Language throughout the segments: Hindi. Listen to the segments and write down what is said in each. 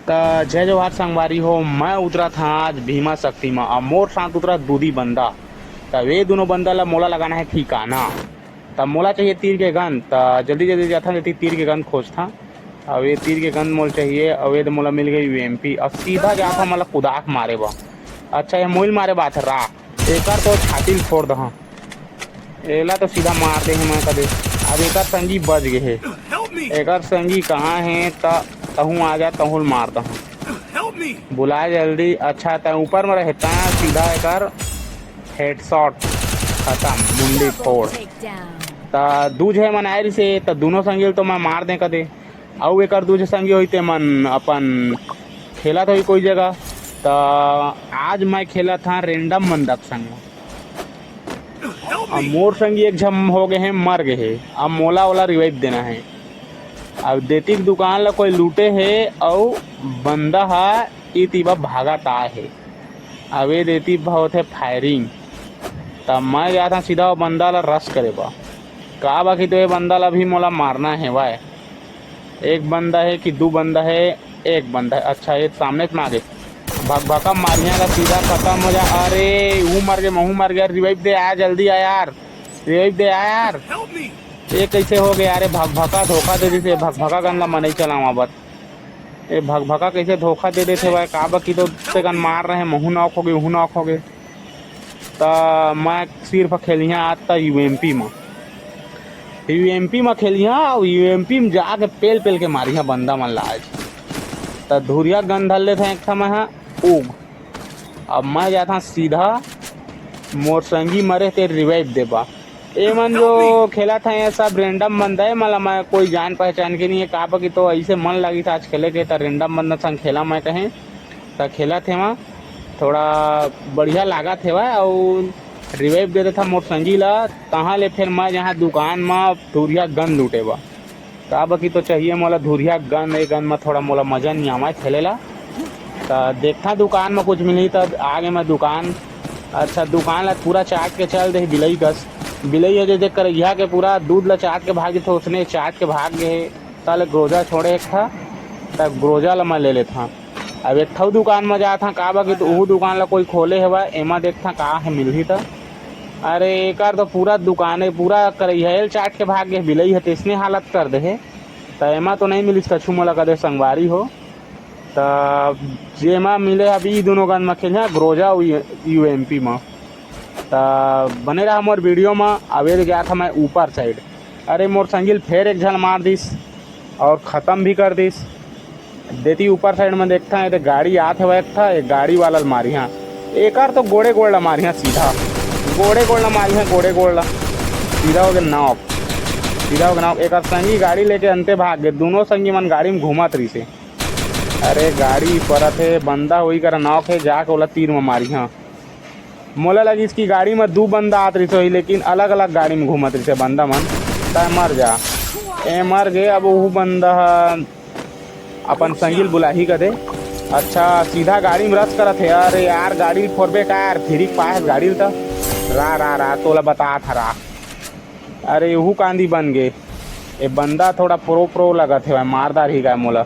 त जय जवाहर संगवारी हो। मैं उतरा था आज भीमा शक्ति में। अब मोर साथ उतरा दूधी बंदा। त वे दोनों बंदा ला मोला लगाना है ठिकाना। तब मोला चाहिए तीर के गन। त जल्दी जल्दी जाता जल्दी तीर के गन खोजता। अब ये तीर के गन मोल चाहिए। अब ये मोला मिल गई यूएमपी। अब सीधा जाता मला कुदाक मारे बा। अच्छा ये मोइल मारे बात रा एक तो छाती छोड़ दहा। एला तो सीधा मार दे मैं कदे। अब एक संगी बच गए है। एक संगी कहाँ है तहूँ आ जा तहूँ मार दहा। बुलाए जल्दी। अच्छा त ऊपर में रहता है सीधा एक हेडशॉट खत्म मुंडी फोड़। त दूज है मन आयर से त दोनों संगी तो मैं मार दे कदे। आउ एक दूज संगी होते मन अपन खेला था कोई जगह। त आज मैं खेला था रेंडम बंदक संग। अब मोर संगी एक झम हो गए हैं मर गए हैं। अब मोला ओला रिवाइव देना है। अब देती दुकान ला कोई लूटे है और बंदा हा इतिबा भागता है। अब ये देती बहुत है फायरिंग। तब मैं गया था सीधा वो बंदा ला रश करे बा। कहा बाकी तो ये बंदा ला भी मोला मारना है वाय। एक बंदा है कि दो बंदा है। एक बंदा है। अच्छा ये सामने से मांगे भगभका मारिया का सीधा खत्म हो जा। अरे वो मर गए महू मर गया। रिवाइव दे आया जल्दी आ यार। रिवाइव दे आया यार। ये कैसे हो गया। अरे भगभका धोखा दे देते। भगभका गन ला मन ही चलावा बत। ये भगभका कैसे धोखा दे देते भाई। काबा की तो से गन मार रहे हैं महू नॉक हो गए वहू नॉक हो गए। तो मैं सिर्फ खेलिया आज तक यूएमपी में खेलिया और यूएमपी में जाके पेल पेल के मारिया बंदा मन ला आज। तो धुरिया गन धर लेते एक था मैं उग। अब मैं जाता सीधा मोर संगी मरे ते रिवाइव देबा। ए मन जो खेला था ये सब रेंडम बंदा है। मतलब मैं कोई जान पहचान के नहीं है। कहा कि तो ऐसे मन लगी था आज खेले के। तो रेंडम बंदा संग खेला मैं कहें तो खेला थे वहाँ थोड़ा बढ़िया लगा थे वह। और रिवाइव देते था मोर संगी ला। तहाँ ले फिर मैं जहाँ दुकान में धुरिया गन लूटे बा। कहा कि तो चाहिए मोला धुरिया गन। ए गन में थोड़ा मोला मजा नहीं आवा खेले ला। तो देखता दुकान में कुछ मिली तो आगे मैं दुकान। अच्छा दुकान ला पूरा चाट के चल दे बिलई कस। बिलई है जो देख कर यहाँ के पूरा दूध ला चाट के भागे थे उसने चाट के भाग गए। तले ग्रोजा छोड़े एक था तब ग्रोजा ला मैं ले लेता। अब एक ठो दुकान में जाता कहा कि तो वो दुकान ला कोई खोले है वह एमा देखता कहाँ है मिल ही था। अरे एक तो पूरा दुकान है पूरा करैहल चाट के भाग गए बिलई है। तो इसने हालत कर दे है। तो एमा तो नहीं मिली कछू मोला कदे संगवारी हो। तो जेमा मिले अभी दोनों गन में खेल ग्रोजा यूएमपी में। तो बने रहा मोर वीडियो में। अवेद गया था मैं ऊपर साइड। अरे मोर संगिल फिर एक झल मार दिस और ख़त्म भी कर दिस। देती ऊपर साइड में देखता है तो गाड़ी आते हुआ एक था। एक गाड़ी वाला मारी हाँ एक तो गोड़े गोड़ मारी हाँ सीधा गोड़े गोड़ मारी हाँ गोड़े गोड़ सीधा हो गया नॉक। सीधा हो गया नॉक। एक संगी गाड़ी लेके अंते भाग गए। दोनों संगी मन गाड़ी में घूमा तरी से। अरे गाड़ी परत है बंदा वही कर नॉक है जाके ओला तीर में मारी हाँ। मोला लगी इसकी गाड़ी में दो बंदा आत रही सोई लेकिन अलग अलग गाड़ी में घूमत रही से बंदा मन। तय मर जा ए मर गए। अब वो बंदा अपन संगिल बुला ही कर दे। अच्छा सीधा गाड़ी में रस करत है। अरे यार गाड़ी फोड़बे का यार फिर पास गाड़ी था रा तोला बता था रा। अरे वहू कांदी बन गए। ये बंदा थोड़ा प्रो लगा थे मारदार ही गए मोला।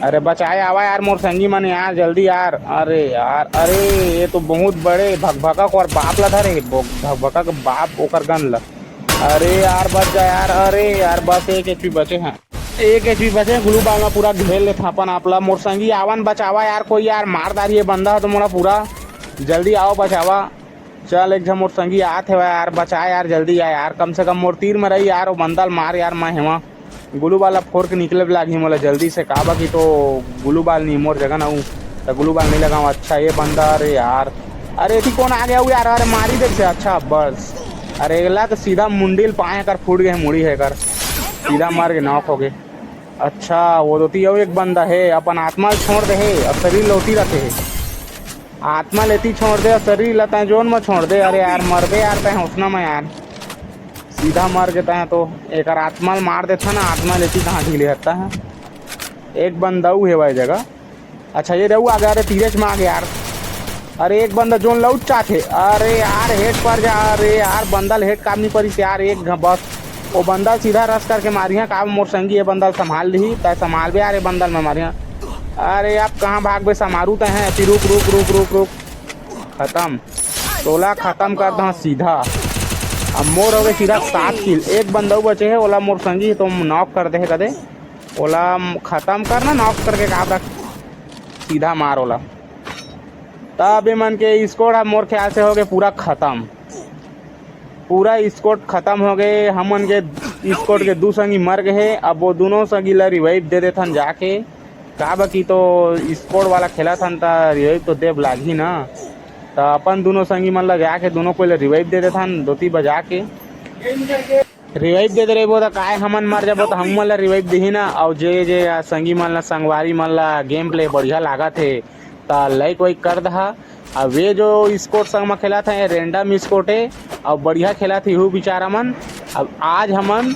अरे बचाए आवा यार मोर संगी मन यार जल्दी यार। अरे यार अरे ये तो बहुत बड़े भगभका को और बाप ला धरे भगभका का बाप ओकर गन ला। अरे यार बच जा यार। अरे यार बस एक एचपी बचे हैं। एक एचपी बचे ग्लू बाल में पूरा घेर ले था अपन आपला। मोर संगी आवन बचावा यार कोई यार मारदार ये बंदा तो मोला पूरा जल्दी आओ बचावा। चल एक झम मोर संगी आते हुआ यार बचा यार जल्दी आ यार। कम से कम मोर तीर में रही यार वो बंदल मार यार। मैं हेवा गुलू वाला फोड़ के निकले लागी मोला जल्दी से। कहा कि तो गुलू बाल नहीं मोर जगह ना हूँ तो गुलू बाल नहीं लगाऊँ। अच्छा ये बंदा अरे यार अरे थी कौन आ गया हूँ यार। अरे मारी देख से अच्छा बस। अरे अगला तो सीधा मुंडिल पाए कर फूट गए मुड़ी है कर सीधा मार के नॉक हो गए। अच्छा वो दोती एक बंदा है अपन आत्मा छोड़ दे है और शरीर लौटी रखे है। आत्मा लेती छोड़ दे और शरीर लता जोन में छोड़ दे। अरे यार मर दे यार तय हौसना में यार सीधा मर गए तय। तो एक आत्मा मार देता ना आत्मा लेती कहाँ ढीले रहता है। एक बंदा है वही जगह। अच्छा ये रहू आ गया। अरे तीरज में आ गया यार। अरे एक बंदा जोन लौट चाहते। अरे यार हेड पर जा। अरे यार बंदल हेड काम नहीं पड़ी से यार एक बस वो बंदल सीधा रस करके मारिया। का मोर संगी ये बंदल संभाल ली तय संभाल भी यार ये बंदल में मारिया। अरे आप कहाँ भाग बे, समारू तो हैं फिर। रुक रुक रुक रुक रुक, खत्म। 16 खत्म कर दो सीधा। अब मोर हो गए सीधा 7 किल। एक बंदा बचे है, ओला मोर संगी तुम नॉक कर दे कदे। ओला खत्म करना, नॉक करके कहा रख, सीधा मार ओला। तब मन के स्कोर मोर ख्याल से हो गए पूरा खत्म। पूरा स्कोर खत्म हो गए। हमन के स्कोर के 2 संगी मर गए। अब वो दोनों संगी ला रिवाइव दे देथन जाके। का बाकी तो स्कोर वाला खेला था तो रिवाइव तो देव लागी ना। तो अपन दोनों संगी मन ला जाके दोनों को रिवाइव दे देथन, दोती बजा के रिवाइव दे दे रहे तो काय हमन मर जाबो तो हम मन ला रिवाइव देही ना। और जे संगी मन ला, संगवारी मन ला गेम प्ले बढ़िया लागत है तो लाइक वाइक कर दहा। अब वे जो स्कोर संग में खेला था रेंडम स्कोर है और बढ़िया खेला थी हु बेचारा मन। अब आज हमन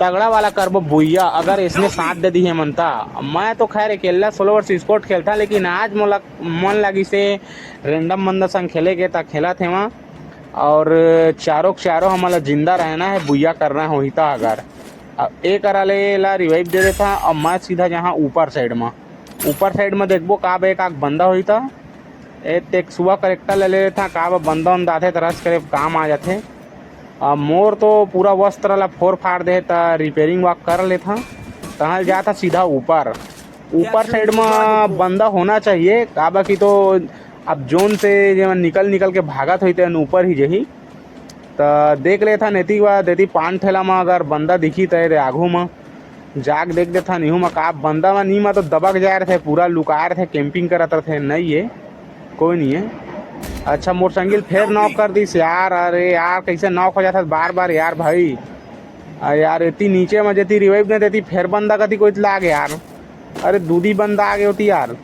तगड़ा वाला करबो बुइया, अगर इसने साथ दे दी है मनता। मैं तो खैर अकेला 16 वर्ष स्कोर खेलता, लेकिन आज मोला मन लगी से रेंडम बंदा संग खेले के ता खेला थे वहाँ। और चारों हमारा जिंदा रहना है, बुइया करना है वही था। अगर अब एक करा ले ला रिवाइव दे देता और मैं सीधा जहाँ ऊपर साइड में देखबो का एक आग बंदा हुई था। एक सुबह करेक्टर ले लेता का बंदा उन दाते तरस करे काम आ जाते। मोर तो पूरा वस्त्र ला फोड़ फाड़ दे ता रिपेयरिंग वर्क कर लेता। तहाँ जाता सीधा ऊपर साइड में बंदा होना चाहिए। का बाकी तो अब जोन से जो निकल के भागत हुई थे ऊपर ही जही तो देख लेता। नेती वा देती पान ठेला में अगर बंदा दिखी तो आगू में जाग देख देता। नहीं में का बंदा में नहीं में तो दबक जा रहे थे, पूरा लुका रहे थे, कैंपिंग करते थे। नहीं है, कोई नहीं है। अच्छा मोटरसाइकिल फिर नॉक कर दी यार। अरे यार कैसे नॉक हो जाता बार बार यार भाई। अरे यार इतनी नीचे में जेती रिवाइव नहीं देती, फिर बंदा कती कोई लाग यार। अरे दूधी बंदा आ गई होती यार।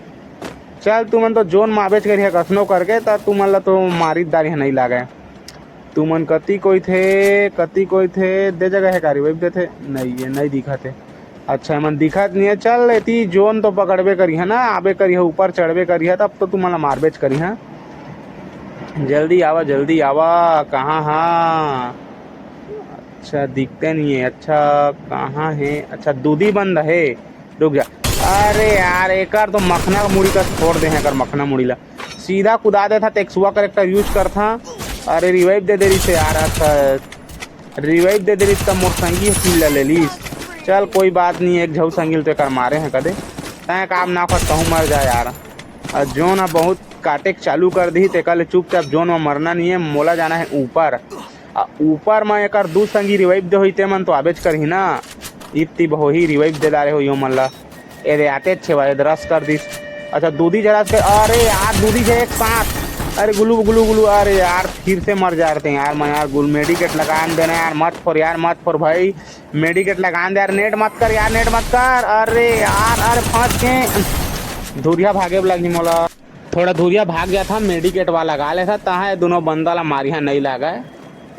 चल तुमन तो जोन मावेज करिए कसनो करके, तब तुमन ला तो मारी दारी नहीं लागे। तुमन कती कोई थे दे जगह है का रिवाइव देते नहीं है, नहीं दिखा थे। अच्छा मन दिखत नहीं है। चल इतनी जोन तो पकड़बे करी है ना, आबे करी है ऊपर चढ़बे करी है, तब तो तुमन ला मारबेच करी है। जल्दी आवा कहाँ। हाँ अच्छा दिखते नहीं है। अच्छा कहाँ है? अच्छा दूधी बंद है, रुक जा। अरे यार एक तो मखना मुड़ी का छोड़ दे हैं, अगर मखना मुड़ी ला सीधा कुदा देता तो एक सुबह करेक्टर यूज करता। अरे रिवाइव दे रही से यार। अच्छा रिवाइव दे रही तब मोर संगी किल ले लीस। चल कोई बात नहीं, एक झऊ संगिल तो कर मारे हैं कदे तय काम ना कर कहूँ मर जाए यार। जोन अब बहुत काटे चालू कर दी ते कल चुपचाप जोन में मरना नहीं है, मोला जाना है ऊपर। ऊपर में एक 2 संगी रिवाइव दे हुई ते मन तो आबेज कर ही ना। इतनी बहु ही रिवाइव दे डाले हो यो मन ला। अरे आते अच्छे भाई रस कर दी। अच्छा दूधी जरा से, अरे यार दूधी से एक साथ। अरे गुलू। अरे यार फिर से मर जा रहे हैं यार। मैं यार मेडिकेट लगान देना यार, मत फोर भाई, मेडिकेट लगान दे यार। नेट मत कर। अरे यार अरे फंस के धुरिया भागे लगी मोला। थोड़ा धुरिया भाग गया था, मेडिकेट वाला लगा लेता तहाँ दोनों बंदा ला मारिया नहीं लगा।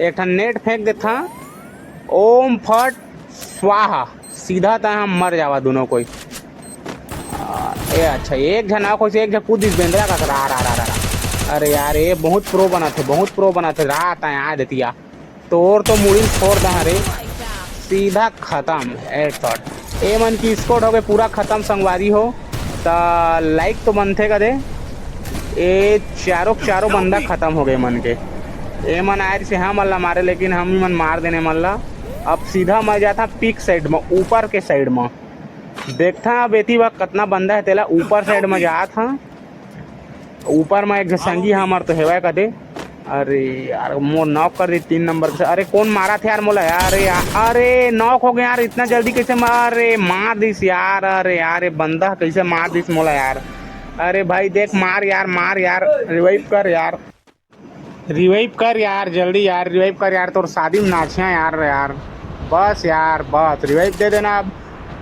एक ठन नेट फेंक देता, ओम फट स्वाहा, सीधा तहाँ मर जावा दोनों कोई। अच्छा एक झन एक झन कूद बेंद्रा का रा। अरे यार ये बहुत प्रो बना थे रात आ देतिया तोर तो मुड़ी छोड़ दहा रे, सीधा खत्म। हेडशॉट ए मन की स्कोर हो गए पूरा खत्म। संगवारी हो तो लाइक तो बनते कदे। ये चारों बंदा खत्म हो गए मन के। ए मन आयर से हम मल्ला मारे, लेकिन हम ही मन मार देने मल्ला। अब सीधा मैं जाता पीक साइड में, ऊपर के साइड में देखता बेटी वक्त कितना बंदा है तेला। ऊपर साइड में जा था, ऊपर में एक संगी हमार तो हेवा कदे। अरे यार मोर नॉक कर दी 3 नंबर से। अरे कौन मारा था यार मोला यार। अरे नॉक हो गया यार, इतना जल्दी कैसे मार दिस यार। अरे यार बंदा कैसे मार दिस मोला यार। अरे भाई देख मार यार रिवाइव कर यार जल्दी यार, रिवाइव कर यार। तोर शादी में नाचिया यार बस रिवाइव दे देना।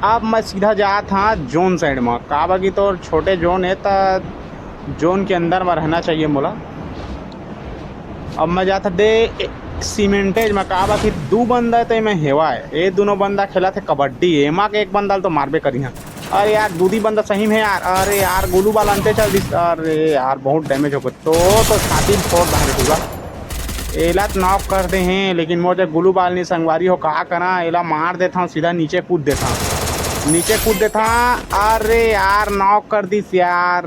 अब मैं सीधा जा था जोन साइड में। का बाकी तो छोटे जोन है तो जोन के अंदर में रहना चाहिए मोला। अब मैं जाता दे सीमेंटेज में। का बाकी 2 बंदा तो मैं हेवा है। ये दोनों बंदा खेला थे कबड्डी, एमा के एक बंदा तो मारबे करी है। अरे यार दूधी बंदा सही में यार। अरे यार गोलू बाल अंते चल दिस। अरे यार बहुत डैमेज हो गया। तो छाती फोड़ रहा है पूरा। एला तो नॉक करते हैं, लेकिन मोर जब गोलू बाल नहीं संगवारी हो कहा करा। एला मार देता हूँ, सीधा नीचे कूद देता हूँ। नीचे कूद देता। अरे यार नॉक कर दी यार,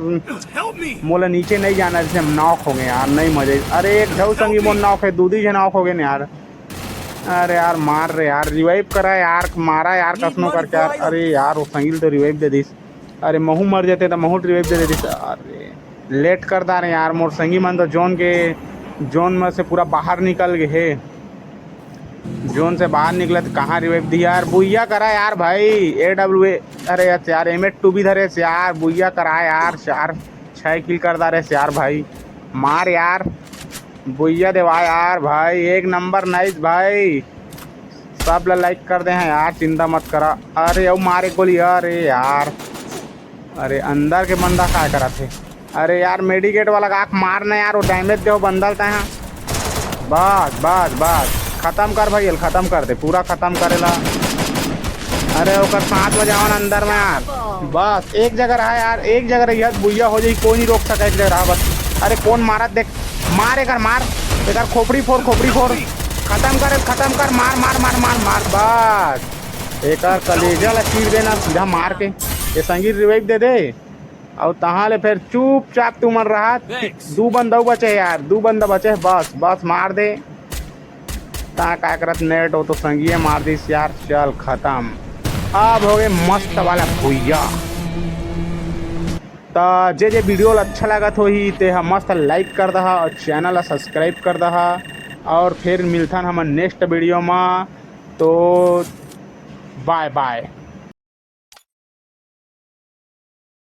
मोला नीचे नहीं जाना, जैसे हम नॉक हो गए यार, नहीं मजे। अरे एक ढव संगी मोल नॉक है, दूधी से नॉक हो गए यार। अरे यार मार रहे यार, रिवाइव करा यार, मारा यार कसनो करके यार। अरे यार वो संगील तो रिवाइव दे दिस। अरे महू मर जाते तो महू रिवाइव दे दिस। अरे लेट कर दा रहे यार, मोर संगी मन तो जोन में से पूरा बाहर निकल गए है। जोन से बाहर निकले तो कहाँ रिवाइव दिया यार। बुइया करा यार भाई AWA। अरे यार M8 भी धरे यार, बुइया करा यार। 4-6 किल कर दा रहे यार भाई, मार यार बुइया देवा यार भाई। एक नंबर नाइस भाई, सब लाइक कर दे हैं यार, चिंता मत करा। अरे अब मारे गोली। अरे यार अरे अंदर के बंदा क्या करा थे। अरे यार मेडिकेट वाला आँख मारना यार, वो डैमेज दे बंदलता है। बस बस बस खत्म कर भाई, खत्म कर दे, पूरा खत्म करेला। अरे ओकर 5 बजे आवन अंदर में यार, बस एक जगह रहा यार, एक जगह रही बुइया हो जाई, कोई नहीं रोक सका, एक जगह रहा बस। अरे कौन मारा देख, मार एक मार एक खोपड़ी फोड़ खत्म कर, मार मार मार मार मार बस। एक कलेजा ला चीर देना सीधा मार के, ये संगीत रिवाइव दे दे और तहाँ ले फिर चुपचाप तू मर रहा। 2 बंदा बचे यार, 2 बंदा बचे, बस बस मार दे। ता क्या करत नेट हो तो संगीए मार दी यार। चल खत्म, अब हो गए मस्त वाला भुइया। तो जे वीडियो अच्छा लागत हो ही ते मस्त लाइक कर दहा और चैनल सब्सक्राइब कर दहा। और फिर मिलता हम नेक्स्ट वीडियो में, तो बाय बाय।